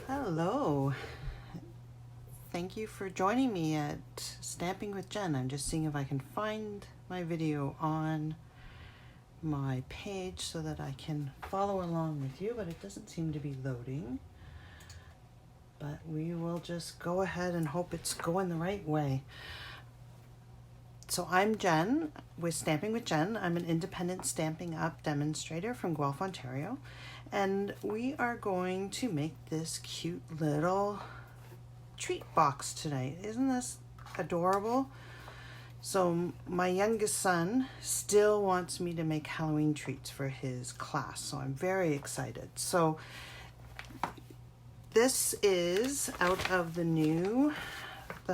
Hello. Thank you for joining me at Stamping with Jen. I'm just seeing if I can find my video on my page so that I can follow along with you, but it doesn't seem to be loading. But we will just go ahead and hope it's going the right way. So I'm Jen with Stamping with Jen. I'm an independent Stampin' Up! Demonstrator from Guelph, Ontario. And we are going to make this cute little treat box tonight. Isn't this adorable? So my youngest son still wants me to make Halloween treats for his class. So I'm very excited. So this is out of the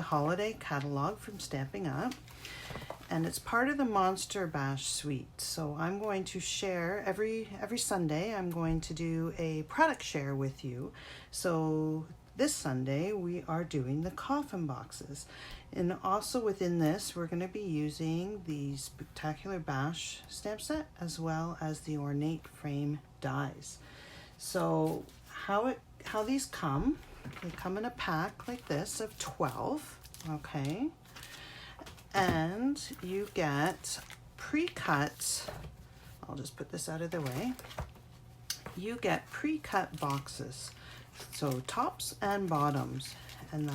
holiday catalog from Stampin' Up! And it's part of the Monster Bash suite. So I'm going to share every Sunday. I'm going to do a product share with you. So this Sunday we are doing the coffin boxes, and also within this we're going to be using the Spectacular Bash stamp set as well as the ornate frame dies. So how these come? They come in a pack like this of 12. Okay. And you get pre-cut, I'll just put this out of the way. You get pre-cut boxes, so tops and bottoms, and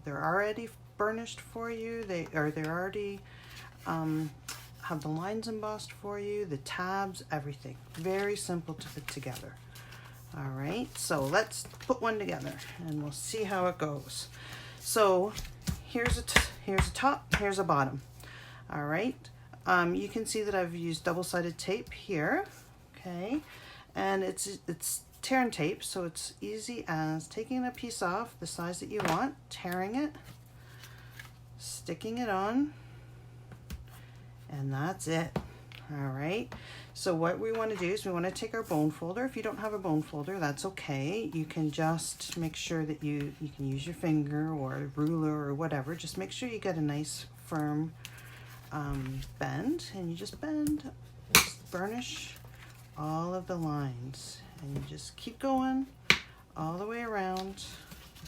they're already burnished for you. They're already have the lines embossed for you, the tabs, everything. Very simple to put together. All right, so let's put one together and we'll see how it goes. So here's a top, here's a bottom. All right, you can see that I've used double-sided tape here, okay, and it's tear and tape, so it's easy as taking a piece off the size that you want, tearing it, sticking it on, and that's it. All right, so what we want to do is we want to take our bone folder. If you don't have a bone folder, that's okay. You can just make sure that you can use your finger or a ruler or whatever. Just make sure you get a nice firm bend, and you just burnish all of the lines, and you just keep going all the way around.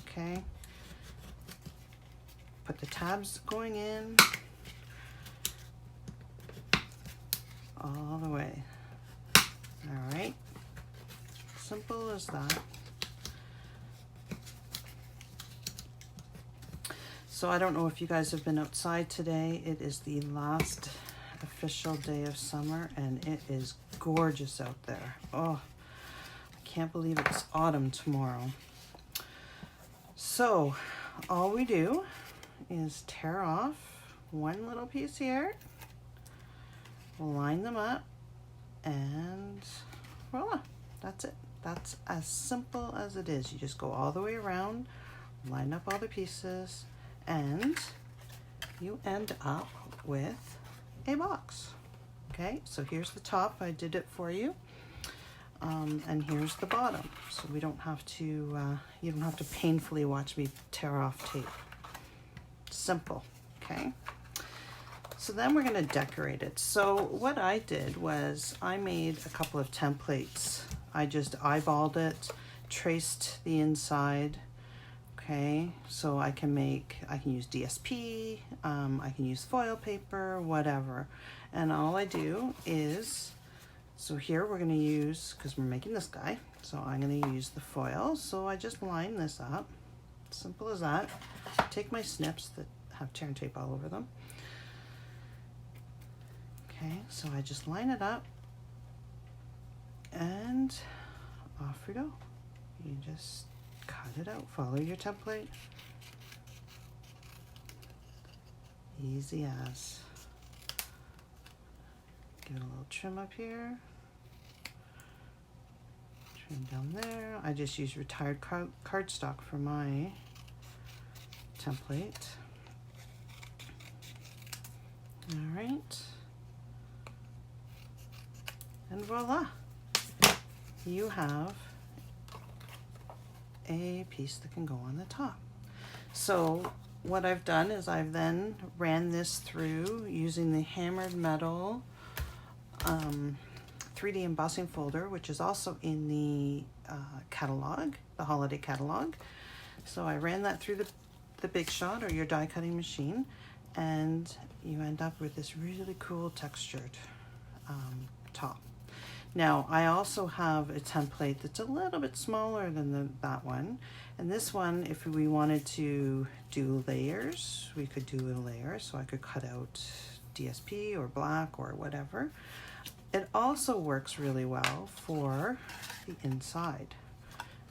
Okay, put the tabs going in all the way. All right, simple as that. So I don't know if you guys have been outside today. It is the last official day of summer and it is gorgeous out there. Oh, I can't believe it's autumn tomorrow. So all we do is tear off one little piece here, line them up, and voila, that's it. That's as simple as it is. You just go all the way around, line up all the pieces, and you end up with a box. Okay, so here's the top. I did it for you, and here's the bottom, so we don't have to you don't have to painfully watch me tear off tape. Simple. Okay, so then we're going to decorate it. So what I did was I made a couple of templates. I just eyeballed it, traced the inside. Okay, so I can use DSP, I can use foil paper, whatever. And all I do is, so here we're going to use, because we're making this guy, so I'm going to use the foil. So I just line this up, simple as that. Take my snips that have tear and tape all over them. Okay, so I just line it up and off we go. You just cut it out, follow your template. Easy as. Give it a little trim up here. Trim down there. I just use retired cardstock for my template. All right. And voila, you have a piece that can go on the top. So what I've done is I've then ran this through using the hammered metal 3D embossing folder, which is also in the catalog, the holiday catalog. So I ran that through the Big Shot or your die cutting machine, and you end up with this really cool textured top. Now I also have a template that's a little bit smaller than that one, and this one, if we wanted to do layers, we could do a layer, so I could cut out DSP or black or whatever. It also works really well for the inside.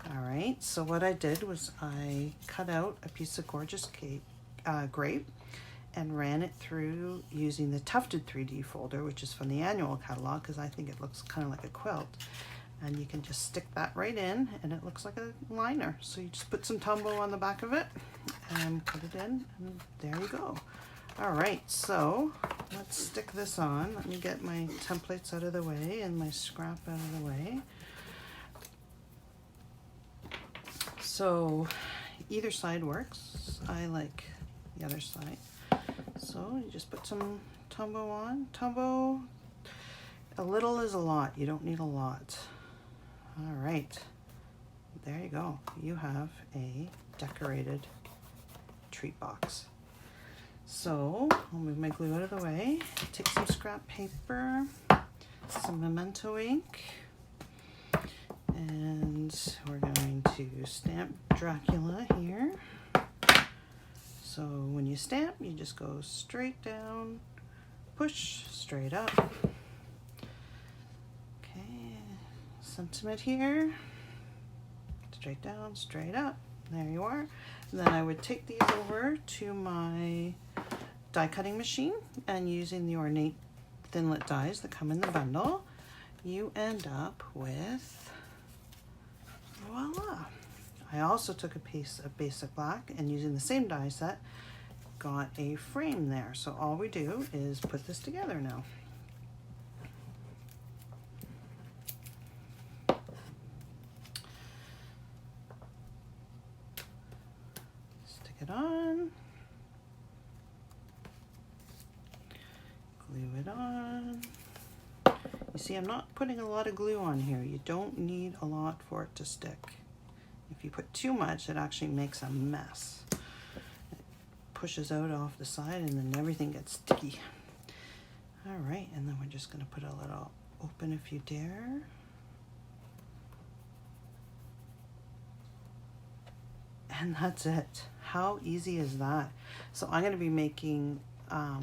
All right, so what I did was I cut out a piece of gorgeous grape and ran it through using the Tufted 3D folder, which is from the annual catalog, because I think it looks kind of like a quilt. And you can just stick that right in and it looks like a liner. So you just put some Tombow on the back of it and put it in, and there you go. All right, so let's stick this on. Let me get my templates out of the way and my scrap out of the way. So either side works. I like the other side. So you just put some Tombow on. Tombow, a little is a lot. You don't need a lot. All right, there you go. You have a decorated treat box. So I'll move my glue out of the way. Take some scrap paper, some Memento ink, and we're going to stamp Dracula here. So when you stamp, you just go straight down, push straight up. Okay, sentiment here, straight down, straight up. There you are. And then I would take these over to my die cutting machine, and using the ornate Thinlit dies that come in the bundle, you end up with, voila. I also took a piece of basic black and using the same die set, got a frame there. So all we do is put this together now. Stick it on. Glue it on. You see, I'm not putting a lot of glue on here. You don't need a lot for it to stick. If you put too much, it actually makes a mess. It pushes out off the side and then everything gets sticky. All right, and then we're just gonna put a little open if you dare. And that's it. How easy is that? So I'm gonna be making, I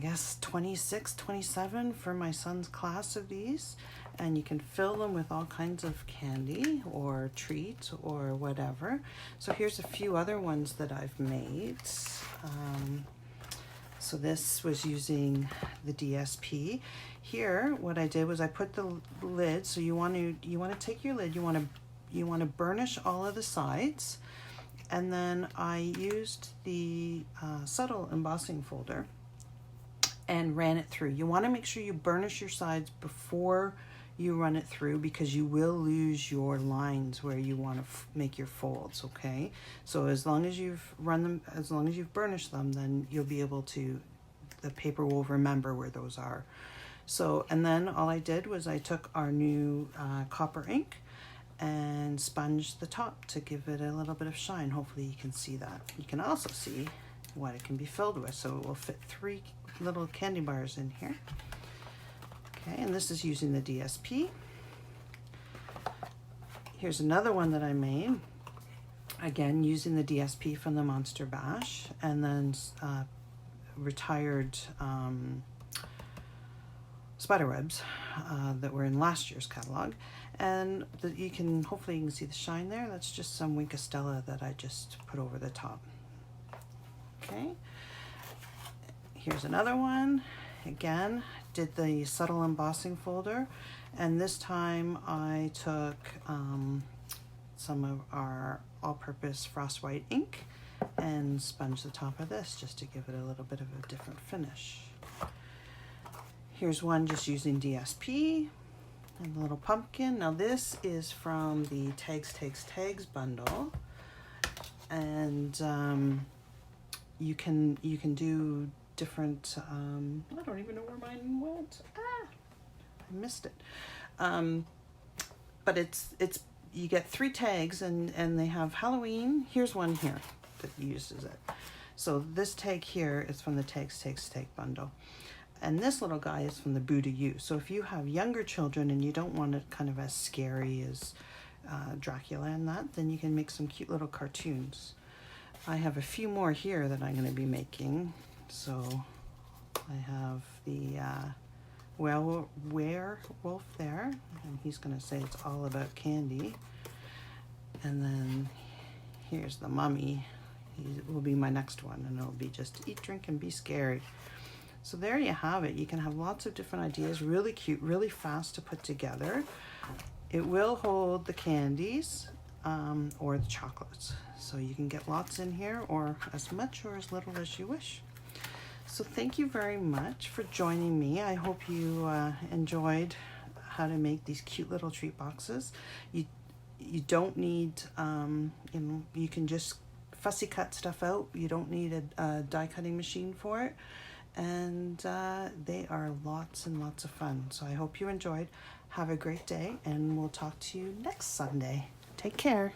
guess 26, 27 for my son's class of these. And you can fill them with all kinds of candy or treats or whatever. So here's a few other ones that I've made. So this was using the DSP. Here, what I did was I put the lid. So you want to take your lid. You want to burnish all of the sides, and then I used the subtle embossing folder and ran it through. You want to make sure you burnish your sides before you run it through, because you will lose your lines where you want to make your folds, okay? So as long as you've run them, as long as you've burnished them, then you'll be able to, the paper will remember where those are. So, and then all I did was I took our new copper ink and sponged the top to give it a little bit of shine. Hopefully you can see that. You can also see what it can be filled with. So it will fit 3 little candy bars in here. Okay, and this is using the DSP. Here's another one that I made, again using the DSP from the Monster Bash, and then retired spiderwebs that were in last year's catalog. And you can, hopefully you can see the shine there. That's just some Wink of Stella that I just put over the top. Okay, here's another one. Again, did the subtle embossing folder, and this time I took some of our all-purpose frost white ink and sponged the top of this just to give it a little bit of a different finish. Here's one just using DSP and the little pumpkin. Now this is from the Tags bundle, and you can do different, I don't even know where mine went. I missed it. But it's you get 3 tags, and they have Halloween. Here's one here that uses it. So this tag here is from the Tags Takes Tag bundle. And this little guy is from the Boo to You. So if you have younger children and you don't want it kind of as scary as Dracula and that, then you can make some cute little cartoons. I have a few more here that I'm going to be making. So I have the werewolf there, and he's going to say it's all about candy. And then here's the mummy. He will be my next one, and it'll be just eat, drink, and be scary. So there you have it. You can have lots of different ideas, really cute, really fast to put together. It will hold the candies or the chocolates. So you can get lots in here, or as much or as little as you wish. So thank you very much for joining me. I hope you enjoyed how to make these cute little treat boxes. You don't need, you can just fussy cut stuff out. You don't need a die cutting machine for it. And they are lots and lots of fun. So I hope you enjoyed. Have a great day, and we'll talk to you next Sunday. Take care.